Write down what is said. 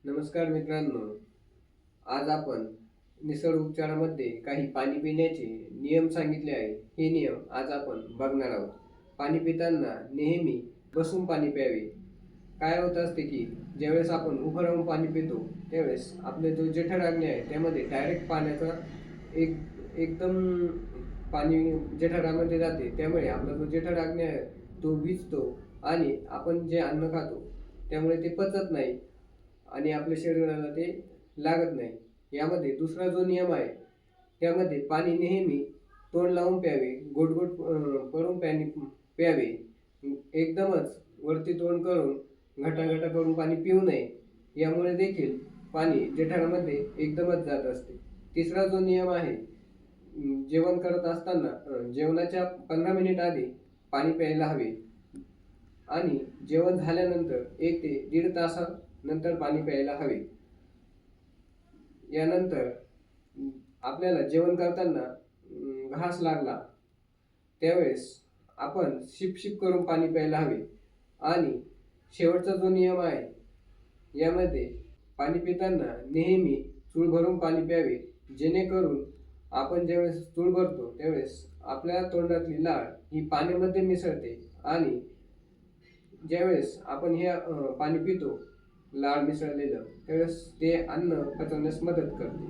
नमस्कार मित्रांनो, आज आपण निसर्ग उपचारामध्ये काही पाणी पिण्याचे नियम सांगितले आहे. हे नियम आज आपण बघणार आहोत. पाणी पिताना नेहमी बसून पाणी प्यावे. काय होत असते की ज्यावेळेस आपण उभं राहून पाणी पितो त्यावेळेस आपले जो जठराग्नी आहे त्यामध्ये डायरेक्ट पाण्याचा एक एकदम पाणी जठरामध्ये जाते. त्यामुळे आपला जो जठराग्नी आहे तो विझतो आणि आपण जे अन्न खातो त्यामुळे ते पचत नाही आणि आपल्या शरीराला ते लागत नाही. यामध्ये दुसरा जो नियम आहे त्यामध्ये पाणी नेहमी तोंड लावून प्यावे, गोड-गोड करून पाणी प्यावे. एकदमच वरती तोंड करून घटा-घटा करून पाणी पिऊ नये. यामुळे देखील पाणी जठरामध्ये एकदमच जात असते. तिसरा जो नियम आहे, जेवण करत असताना जेवणाच्या 15 मिनिट आधी पाणी प्यायला हवे आणि जेवण झाल्यानंतर 1 ते दीड तासानंतर पाणी प्यायला हवे. यानंतर आपल्याला जेवण करताना घास लागला त्यावेळेस आपण शिप-शिप करून पाणी प्यायला हवे. आणि शेवटचा जो नियम आहे यामध्ये पाणी पिताना नेहमी चूळ भरून पाणी प्यावे, जेणेकरून आपण ज्यावेळेस चूळ भरतो त्यावेळेस आपल्या तोंडातली लाळ ही पाण्यामध्ये मिसळते आणि ज्यावेळेस आपण हे पाणी पितो लाळ मिसळलेलं त्यावेळेस ते अन्न पचवण्यास मदत करते.